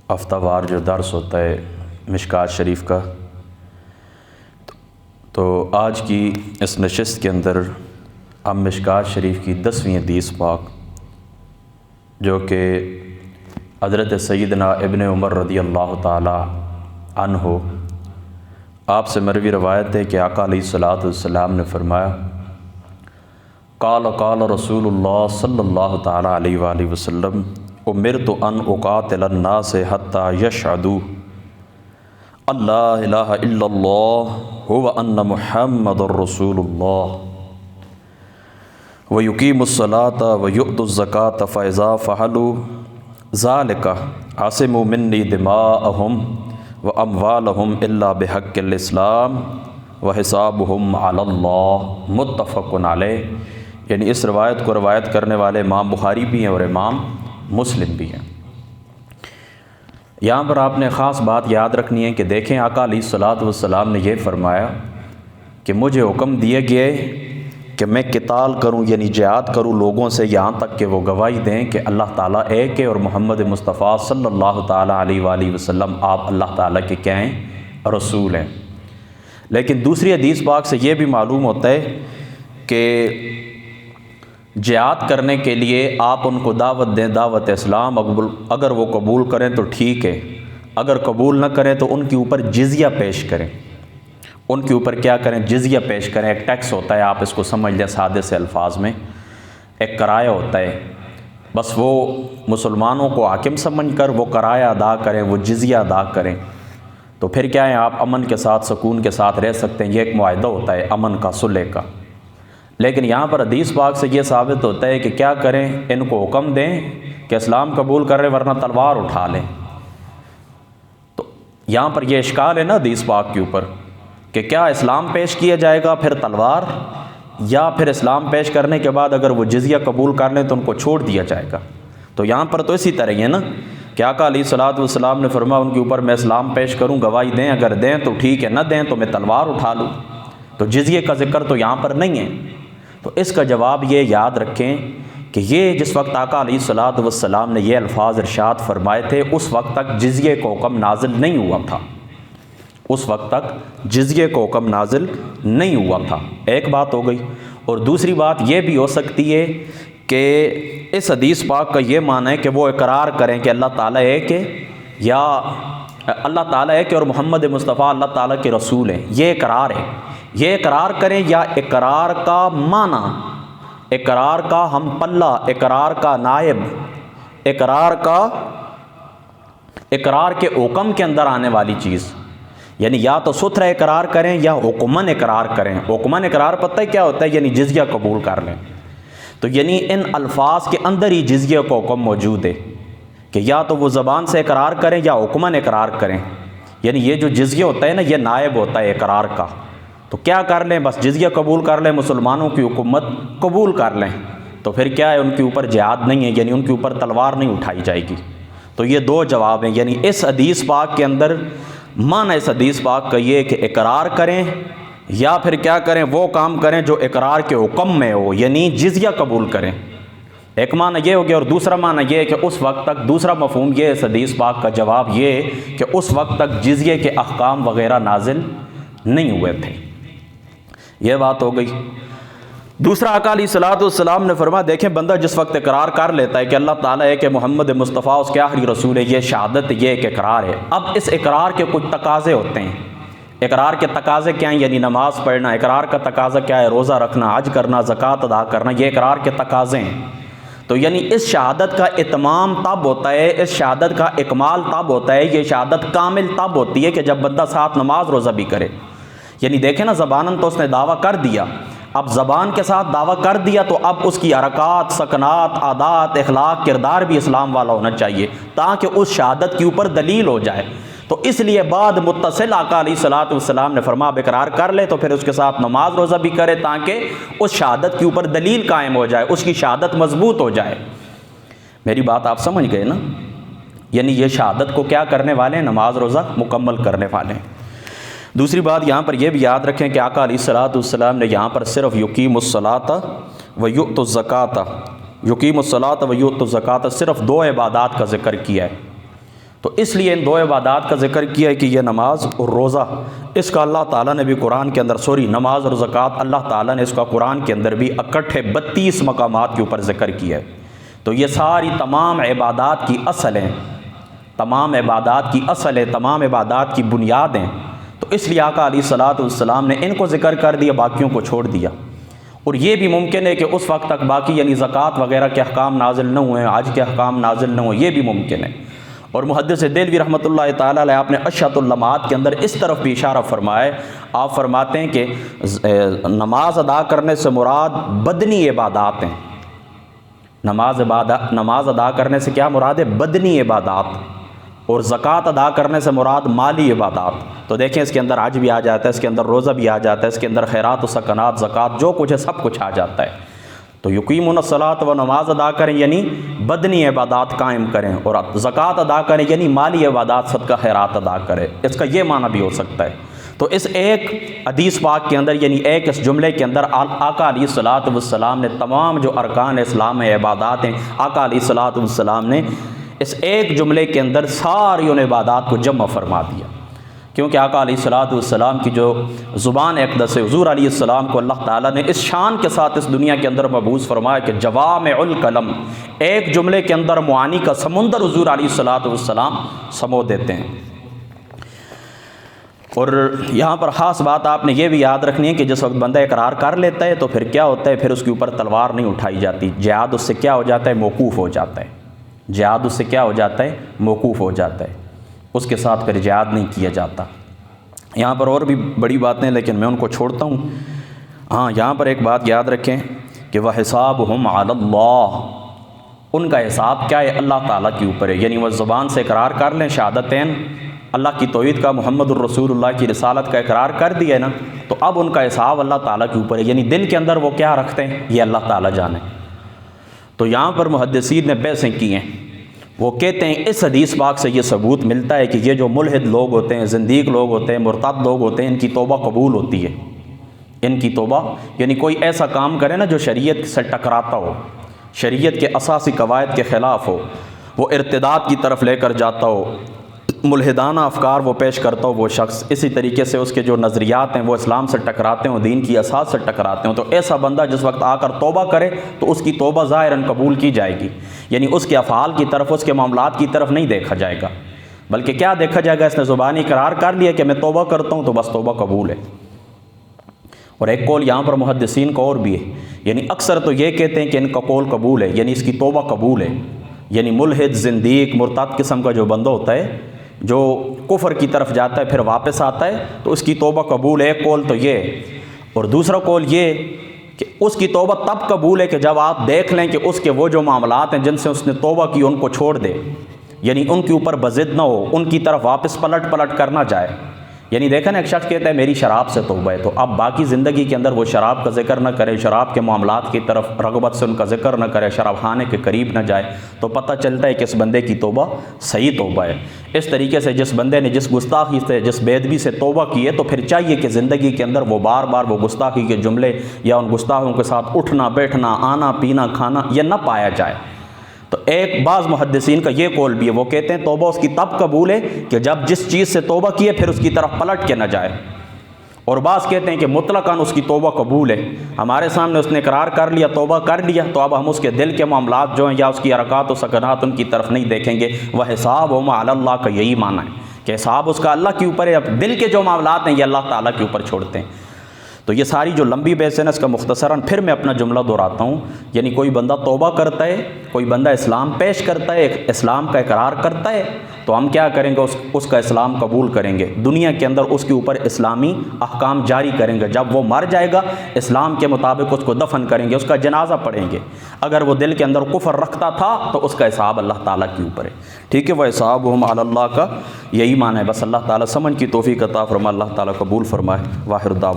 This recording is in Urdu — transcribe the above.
ہفتہ وار جو درس ہوتا ہے مشکات شریف کا، تو آج کی اس نشست کے اندر ہم مشکات شریف کی 10ویں حدیث پاک جو کہ حضرت سیدنا ابن عمر رضی اللہ تعالی عنہ آپ سے مروی روایت ہے کہ آقا علیہ الصلوۃ والسلام نے فرمایا، قال رسول اللہ صلی اللہ تعالی علیہ وآلہ وسلم امرت ان اقاتل الناس حتی یشہدوا اللہ الہ الا اللہ وان محمد رسول اللہ ویقیموا الصلاۃ ویؤتوا الزکاۃ فاذا فعلوا ذلک عصموا منی دماءہم واموالہم الا بحق الاسلام وحسابہم علی اللہ، متفق علیہ۔ یعنی اس روایت کو روایت کرنے والے امام بخاری بھی ہیں اور امام مسلم بھی ہیں۔ یہاں پر آپ نے خاص بات یاد رکھنی ہے کہ دیکھیں آقا علیہ الصلوۃ والسلام نے یہ فرمایا کہ مجھے حکم دیے گئے کہ میں قتال کروں، یعنی جہاد کروں لوگوں سے یہاں تک کہ وہ گواہی دیں کہ اللہ تعالیٰ ایک ہے اور محمد مصطفیٰ صلی اللہ تعالیٰ علیہ وآلہ وسلم آپ اللہ تعالیٰ کے کیا ہیں؟ رسول ہیں۔ لیکن دوسری حدیث پاک سے یہ بھی معلوم ہوتا ہے کہ جہاد کرنے کے لیے آپ ان کو دعوت دیں، دعوت اسلام، اگر وہ قبول کریں تو ٹھیک ہے، اگر قبول نہ کریں تو ان کے اوپر جزیہ پیش کریں۔ ان کے اوپر کیا کریں؟ جزیہ پیش کریں۔ ایک ٹیکس ہوتا ہے، آپ اس کو سمجھ لیں سادے سے الفاظ میں، ایک کرایہ ہوتا ہے، بس وہ مسلمانوں کو حاکم سمجھ کر وہ کرایہ ادا کریں، وہ جزیہ ادا کریں، تو پھر کیا ہے، آپ امن کے ساتھ سکون کے ساتھ رہ سکتے ہیں۔ یہ ایک معاہدہ ہوتا ہے امن کا، صلح کا۔ لیکن یہاں پر حدیث پاک سے یہ ثابت ہوتا ہے کہ کیا کریں، ان کو حکم دیں کہ اسلام قبول کریں ورنہ تلوار اٹھا لیں۔ تو یہاں پر یہ اشکال ہے نا حدیث پاک کے اوپر کہ کیا اسلام پیش کیا جائے گا پھر تلوار، یا پھر اسلام پیش کرنے کے بعد اگر وہ جزیہ قبول کر لیں تو ان کو چھوڑ دیا جائے گا۔ تو یہاں پر تو اسی طرح ہی ہے نا کہ آقا علیہ الصلوۃ والسلام نے فرمایا ان کے اوپر میں اسلام پیش کروں، گواہی دیں، اگر دیں تو ٹھیک ہے، نہ دیں تو میں تلوار اٹھا لوں۔ تو جزیے کا ذکر تو یہاں پر نہیں ہے۔ تو اس کا جواب یہ یاد رکھیں کہ یہ جس وقت آقا علیہ الصلوۃ والسلام نے یہ الفاظ ارشاد فرمائے تھے اس وقت تک جزیے کا حکم نازل نہیں ہوا تھا، اس وقت تک جزیے کا حکم نازل نہیں ہوا تھا۔ ایک بات ہو گئی، اور دوسری بات یہ بھی ہو سکتی ہے کہ اس حدیث پاک کا یہ معنی ہے کہ وہ اقرار کریں کہ اللہ تعالیٰ ہے کہ، یا اللہ تعالیٰ ہے کہ اور محمد مصطفیٰ اللہ تعالیٰ کے رسول ہیں، یہ اقرار ہے، یہ اقرار کریں، یا اقرار کا معنی، اقرار کا ہم پلہ، اقرار کا نائب، اقرار کے حکم کے اندر آنے والی چیز، یعنی یا تو ستھرا اقرار کریں یا حکمن اقرار کریں۔ حکمن اقرار پتہ ہے کیا ہوتا ہے؟ یعنی جزیہ قبول کر لیں۔ تو یعنی ان الفاظ کے اندر ہی جزیہ کا حکم موجود ہے کہ یا تو وہ زبان سے اقرار کریں یا حکمن اقرار کریں۔ یعنی یہ جو جزیہ ہوتا ہے نا، یہ نائب ہوتا ہے اقرار کا۔ تو کیا کر لیں؟ بس جزیہ قبول کر لیں، مسلمانوں کی حکومت قبول کر لیں، تو پھر کیا ہے، ان کے اوپر جہاد نہیں ہے، یعنی ان کے اوپر تلوار نہیں اٹھائی جائے گی۔ تو یہ دو جواب ہیں، یعنی اس حدیث پاک کے اندر معنی اس حدیث پاک کا یہ کہ اقرار کریں یا پھر کیا کریں، وہ کام کریں جو اقرار کے حکم میں ہو، یعنی جزیہ قبول کریں۔ ایک معنی یہ ہو گیا، اور دوسرا معنی یہ ہے کہ اس وقت تک، دوسرا مفہوم یہ اس حدیث پاک کا جواب یہ ہے کہ اس وقت تک جزیے کے احکام وغیرہ نازل نہیں ہوئے تھے۔ یہ بات ہو گئی۔ دوسرا آقا علیہ الصلوۃ والسلام نے فرمایا، دیکھیں بندہ جس وقت اقرار کر لیتا ہے کہ اللہ تعالیٰ ہے کہ محمد مصطفیٰ اس کے آخری رسول ہے، یہ شہادت، یہ ایک اقرار ہے۔ اب اس اقرار کے کچھ تقاضے ہوتے ہیں۔ اقرار کے تقاضے کیا ہیں؟ یعنی نماز پڑھنا۔ اقرار کا تقاضا کیا ہے؟ روزہ رکھنا، حج کرنا، زکوٰۃ ادا کرنا، یہ اقرار کے تقاضے ہیں۔ تو یعنی اس شہادت کا اتمام تب ہوتا ہے، اس شہادت کا اکمال تب ہوتا ہے، یہ شہادت کامل تب ہوتی ہے کہ جب بندہ ساتھ نماز روزہ بھی کرے۔ یعنی دیکھیں نا، زباناً تو اس نے دعویٰ کر دیا، اب زبان کے ساتھ دعویٰ کر دیا تو اب اس کی حرکات، سکنات، عادات، اخلاق، کردار بھی اسلام والا ہونا چاہیے تاکہ اس شہادت کے اوپر دلیل ہو جائے۔ تو اس لیے بعد متصل آقا علیہ الصلوۃ والسلام نے فرمایا اب اقرار کر لے تو پھر اس کے ساتھ نماز روزہ بھی کرے تاکہ اس شہادت کے اوپر دلیل قائم ہو جائے، اس کی شہادت مضبوط ہو جائے۔ میری بات آپ سمجھ گئے نا؟ یعنی یہ شہادت کو کیا کرنے والے ہیں؟ نماز روزہ مکمل کرنے والے ہیں۔ دوسری بات یہاں پر یہ بھی یاد رکھیں کہ آقا علیہ الصلوۃ والسلام نے یہاں پر صرف یقیم الصلاۃ و یؤت الزکاۃ، یقیم الصلاۃ و یؤتوا الزکوٰۃ صرف 2 عبادات کا ذکر کیا ہے. تو اس لیے ان 2 عبادات کا ذکر کیا ہے کہ یہ نماز اور روزہ، اس کا اللہ تعالیٰ نے بھی قرآن کے اندر نماز اور زکوٰۃ اللہ تعالیٰ نے اس کا قرآن کے اندر بھی اکٹھے 32 مقامات کے اوپر ذکر کیا ہے. تو یہ ساری تمام عبادات کی اصل ہیں، تمام عبادات کی اصل ہے، تمام عبادات کی بنیاد ہیں. تو اس لیے آقا علیہ الصلوۃ والسلام نے ان کو ذکر کر دیا، باقیوں کو چھوڑ دیا. اور یہ بھی ممکن ہے کہ اس وقت تک باقی یعنی زکوٰۃ وغیرہ کے احکام نازل نہ ہوئے، حج کے احکام نازل نہ ہوئے، یہ بھی ممکن ہے. اور محدث دہلوی رحمۃ اللہ تعالیٰ علیہ آپ نے اشہۃ اللمعات کے اندر اس طرف بھی اشارہ فرمایا ہے. آپ فرماتے ہیں کہ نماز ادا کرنے سے مراد بدنی عبادات ہیں. نماز ادا کرنے سے کیا مراد ہے؟ بدنی عبادات. اور زکوٰۃ ادا کرنے سے مراد مالی عبادات. تو دیکھیں اس کے اندر حج بھی آ جاتا ہے، اس کے اندر روزہ بھی آ جاتا ہے، اس کے اندر خیرات و سکنات، زکوٰۃ، جو کچھ ہے سب کچھ آ جاتا ہے. تو یقیمون الصلاۃ و نماز ادا کریں یعنی بدنی عبادات قائم کریں، اور زکوٰۃ ادا کریں یعنی مالی عبادات صدقہ خیرات ادا کریں. اس کا یہ معنی بھی ہو سکتا ہے. تو اس ایک حدیث پاک کے اندر یعنی ایک اس جملے کے اندر آقا علیہ الصلوۃ والسلام نے تمام جو ارکان اسلام میں عبادات ہیں، آقا علیہ الصلوۃ والسلام نے اس ایک جملے کے اندر ساری ان عبادات کو جمع فرما دیا. کیونکہ آقا علیہ الصلوۃ والسلام کی جو زبان اقدس ہے، حضور علیہ السلام کو اللہ تعالیٰ نے اس شان کے ساتھ اس دنیا کے اندر مبعوث فرمایا کہ جوامع الکلم، ایک جملے کے اندر معانی کا سمندر حضور علیہ الصلوۃ والسلام سمو دیتے ہیں. اور یہاں پر خاص بات آپ نے یہ بھی یاد رکھنی ہے کہ جس وقت بندہ اقرار کر لیتا ہے تو پھر کیا ہوتا ہے، پھر اس کے اوپر تلوار نہیں اٹھائی جاتی. جہاد اس سے کیا ہو جاتا ہے؟ موقوف ہو جاتا ہے. جہاد اس سے کیا ہو جاتا ہے؟ موقوف ہو جاتا ہے. اس کے ساتھ پھر جہاد نہیں کیا جاتا. یہاں پر اور بھی بڑی باتیں لیکن میں ان کو چھوڑتا ہوں. ہاں، یہاں پر ایک بات یاد رکھیں کہ وَحِسَابُهُمْ عَلَى اللَّهِ، ان کا حساب کیا ہے؟ اللہ تعالیٰ کے اوپر ہے. یعنی وہ زبان سے اقرار کر لیں شہادتین، اللہ کی توحید کا، محمد الرسول اللہ کی رسالت کا اقرار کر دیا نا، تو اب ان کا حساب اللہ تعالیٰ کے اوپر ہے. یعنی دل کے اندر وہ کیا رکھتے ہیں یہ اللہ تعالیٰ جانے. تو یہاں پر محدثین نے بحثیں کی ہیں. وہ کہتے ہیں اس حدیث پاک سے یہ ثبوت ملتا ہے کہ یہ جو ملحد لوگ ہوتے ہیں، زندیق لوگ ہوتے ہیں، مرتد لوگ ہوتے ہیں، ان کی توبہ قبول ہوتی ہے. ان کی توبہ یعنی کوئی ایسا کام کرے نا جو شریعت سے ٹکراتا ہو، شریعت کے اساسی قواعد کے خلاف ہو، وہ ارتداد کی طرف لے کر جاتا ہو، ملحدانہ افکار وہ پیش کرتا ہو وہ شخص، اسی طریقے سے اس کے جو نظریات ہیں وہ اسلام سے ٹکراتے ہوں، دین کی اساس سے ٹکراتے ہوں، تو ایسا بندہ جس وقت آ کر توبہ کرے تو اس کی توبہ ظاہراً قبول کی جائے گی. یعنی اس کے افعال کی طرف، اس کے معاملات کی طرف نہیں دیکھا جائے گا، بلکہ کیا دیکھا جائے گا؟ اس نے زبانی اقرار کر لیا کہ میں توبہ کرتا ہوں تو بس توبہ قبول ہے. اور ایک قول یہاں پر محدثین کا اور بھی ہے. یعنی اکثر تو یہ کہتے ہیں کہ ان کا قول قبول ہے، یعنی اس کی توبہ قبول ہے. یعنی ملحد، زندیق، مرتد قسم کا جو بندہ ہوتا ہے، جو کفر کی طرف جاتا ہے پھر واپس آتا ہے، تو اس کی توبہ قبول ہے. ایک قول تو یہ ہے. اور دوسرا قول یہ کہ اس کی توبہ تب قبول ہے کہ جب آپ دیکھ لیں کہ اس کے وہ جو معاملات ہیں جن سے اس نے توبہ کی ان کو چھوڑ دے، یعنی ان کے اوپر بضد نہ ہو، ان کی طرف واپس پلٹ کر نہ جائے. یعنی دیکھا نا، ایک شخص کہتا ہے میری شراب سے توبہ ہے، تو اب باقی زندگی کے اندر وہ شراب کا ذکر نہ کرے، شراب کے معاملات کی طرف رغبت سے ان کا ذکر نہ کرے، شراب خانے کے قریب نہ جائے، تو پتہ چلتا ہے کہ اس بندے کی توبہ صحیح توبہ ہے. اس طریقے سے جس بندے نے جس گستاخی سے، جس بے ادبی سے توبہ کی ہے، تو پھر چاہیے کہ زندگی کے اندر وہ بار بار وہ گستاخی کے جملے یا ان گستاخوں کے ساتھ اٹھنا بیٹھنا، آنا پینا کھانا یہ نہ پایا جائے. تو ایک بعض محدثین کا یہ قول بھی ہے، وہ کہتے ہیں توبہ اس کی تب قبول ہے کہ جب جس چیز سے توبہ کی ہے پھر اس کی طرف پلٹ کے نہ جائے. اور بعض کہتے ہیں کہ مطلقاً اس کی توبہ قبول ہے، ہمارے سامنے اس نے اقرار کر لیا، توبہ کر لیا، تو اب ہم اس کے دل کے معاملات جو ہیں یا اس کی حرکات و سکنات ان کی طرف نہیں دیکھیں گے. وَحِسَابُهُمْ عَلَى اللَّهِ کا یہی معنی ہے کہ حساب اس کا اللہ کے اوپر ہے، اب دل کے جو معاملات ہیں یہ اللہ تعالیٰ کے اوپر چھوڑتے ہیں. تو یہ ساری جو لمبی بحث ہے نا، اس کا مختصراً پھر میں اپنا جملہ دہراتا ہوں. یعنی کوئی بندہ توبہ کرتا ہے، کوئی بندہ اسلام پیش کرتا ہے، اسلام کا اقرار کرتا ہے، تو ہم کیا کریں گے؟ اس کا اسلام قبول کریں گے، دنیا کے اندر اس کے اوپر اسلامی احکام جاری کریں گے. جب وہ مر جائے گا اسلام کے مطابق اس کو دفن کریں گے، اس کا جنازہ پڑھیں گے. اگر وہ دل کے اندر کفر رکھتا تھا تو اس کا حساب اللہ تعالیٰ کے اوپر ہے. ٹھیک ہے، وَحِسَابُهُمْ عَلَى اللَّهِ کا یہی معنی ہے. بس اللہ تعالیٰ سمجھ کی توفیق عطا فرمائے، اللہ تعالیٰ قبول فرمائے. واخر دعوانا